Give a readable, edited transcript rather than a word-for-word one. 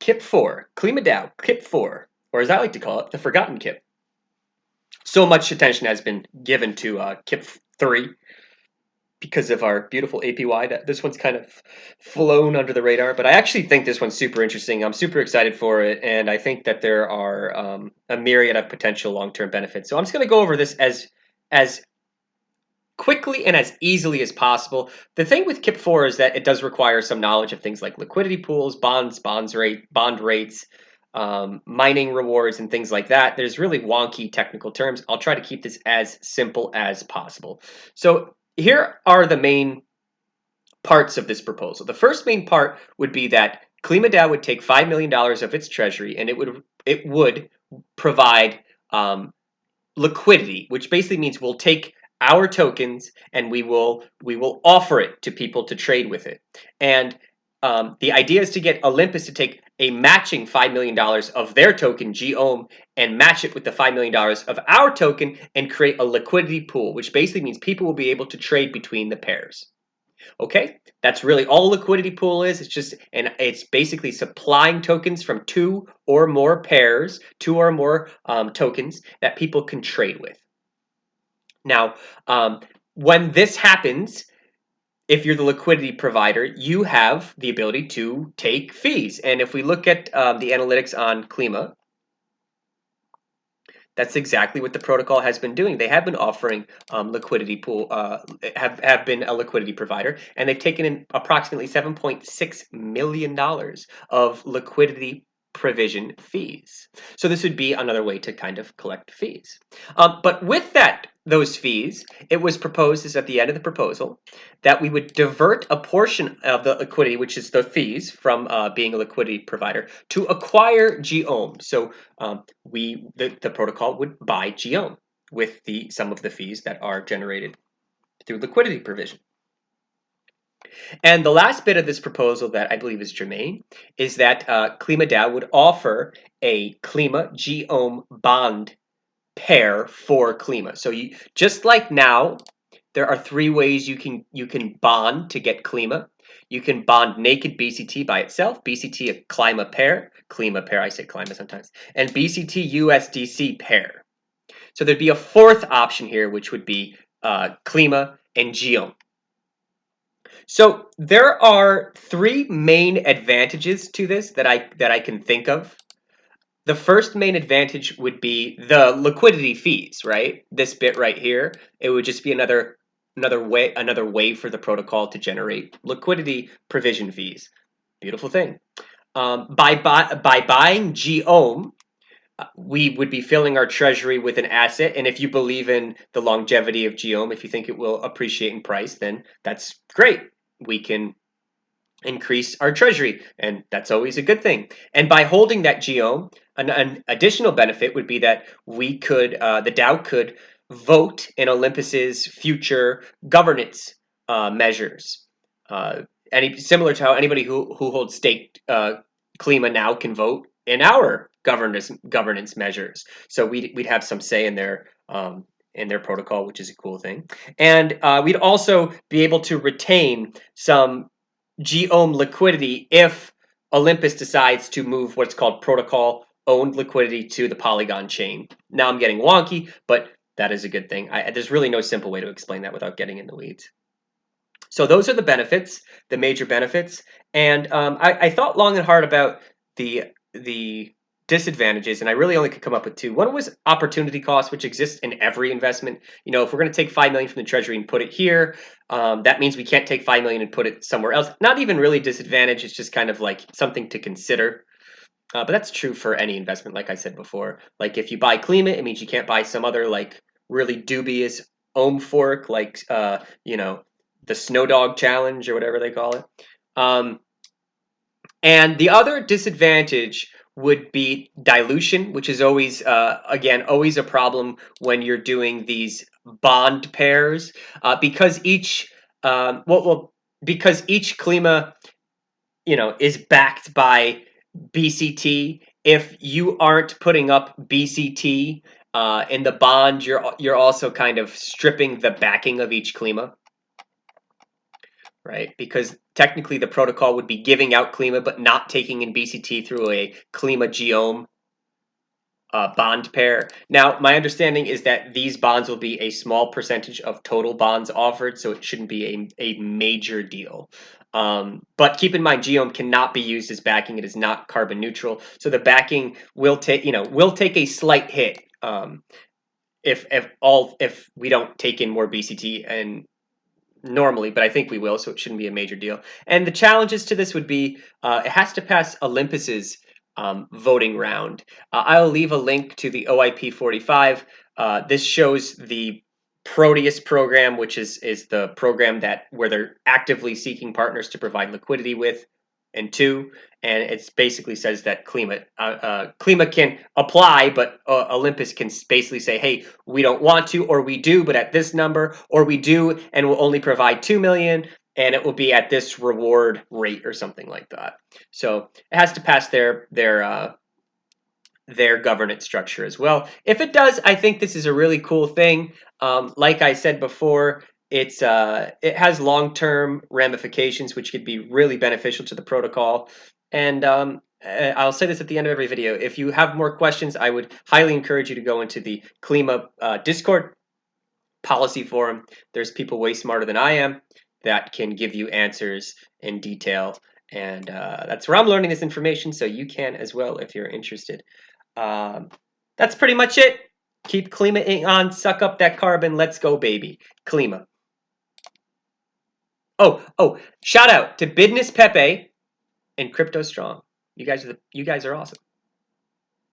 KIP-4, Klima DAO, KIP-4, or as I like to call it, the Forgotten KIP. So much attention has been given to KIP-3 because of our beautiful APY that this one's kind of flown under the radar, but I actually think this one's super interesting. I'm super excited for it, and I think that there are a myriad of potential long-term benefits. So I'm just going to go over this as quickly and as easily as possible. The thing with KIP-4 is that it does require some knowledge of things like liquidity pools, bond rates, mining rewards, and things like that. There's really wonky technical terms. I'll try to keep this as simple as possible. So here are the main parts of this proposal. The first main part would be that Klima DAO would take $5 million of its treasury and it would provide liquidity, which basically means we'll take our tokens and we will offer it to people to trade with it. And the idea is to get Olympus to take a matching $5 million of their token, GOM, and match it with the $5 million of our token and create a liquidity pool, which basically means people will be able to trade between the pairs. Okay, that's really all liquidity pool is. It's basically supplying tokens from two or more pairs, two or more tokens that people can trade with. Now, when this happens, if you're the liquidity provider, you have the ability to take fees. And if we look at the analytics on Klima, that's exactly what the protocol has been doing. They have been offering liquidity pool, have been a liquidity provider, and they've taken in approximately $7.6 million of liquidity provision fees. So this would be another way to kind of collect fees. But with those fees, it was proposed is at the end of the proposal that we would divert a portion of the liquidity, which is the fees from being a liquidity provider, to acquire GOM. So the protocol would buy GOM with some of the fees that are generated through liquidity provision. And the last bit of this proposal that I believe is germane is that Klima DAO would offer a Klima GOM bond pair for Klima. So just like now, there are three ways you can bond to get Klima. You can bond naked BCT by itself, BCT a Klima pair, I say Klima sometimes, and BCT USDC pair. So there'd be a fourth option here, which would be Klima and GOM. So there are three main advantages to this that I can think of. The first main advantage would be the liquidity fees, right? This bit right here, it would just be another way for the protocol to generate liquidity provision fees. Beautiful thing. By buying GOM, we would be filling our treasury with an asset, and if you believe in the longevity of GOM, if you think it will appreciate in price, then that's great. We can increase our treasury, and that's always a good thing. And by holding that GOM, an additional benefit would be that we could, the DAO could vote in Olympus's future governance measures. Similar to how anybody who holds staked Klima now can vote in our governance measures. So we'd have some say in their protocol, which is a cool thing. And we'd also be able to retain some GOM liquidity if Olympus decides to move what's called protocol owned liquidity to the Polygon chain. Now I'm getting wonky, but that is a good thing. There's really no simple way to explain that without getting in the weeds. So those are the benefits, the major benefits. And I thought long and hard about the disadvantages, and I really only could come up with two. One was opportunity cost, which exists in every investment. You know, if we're going to take $5 million from the treasury and put it here, that means we can't take $5 million and put it somewhere else. Not even really disadvantage. It's just kind of like something to consider. But that's true for any investment, like I said before. Like if you buy Klima, it means you can't buy some other like really dubious ohm fork, like you know, the Snow Dog Challenge or whatever they call it. And the other disadvantage would be dilution, which is always, again, always a problem when you're doing these bond pairs, because each Klima, you know, is backed by BCT. If you aren't putting up BCT in the bond, you're also kind of stripping the backing of each Klima, right? Because technically the protocol would be giving out Klima, but not taking in BCT through a Klima Geom bond pair. Now, my understanding is that these bonds will be a small percentage of total bonds offered, so it shouldn't be a major deal. But keep in mind, Geom cannot be used as backing; it is not carbon neutral, so the backing will take a slight hit if we don't take in more BCT and normally, but I think we will, so it shouldn't be a major deal. And the challenges to this would be it has to pass Olympus's voting round. I'll leave a link to the OIP-45. This shows the Proteus program, which is the program that where they're actively seeking partners to provide liquidity with and to, and it basically says that Klima can apply, but Olympus can basically say, hey, we don't want to, or we do, but at this number, or we do and will only provide 2 million, and it will be at this reward rate or something like that. So it has to pass their governance structure as well. If it does, I think this is a really cool thing. Like I said before, it has long-term ramifications, which could be really beneficial to the protocol. And I'll say this at the end of every video. If you have more questions, I would highly encourage you to go into the Klima Discord policy forum. There's people way smarter than I am that can give you answers in detail. And that's where I'm learning this information, so you can as well if you're interested. Um, that's pretty much it. Keep Klima on, suck up that carbon. Let's go, baby. Klima. Oh, shout out to Business Pepe and Crypto Strong. You guys are awesome.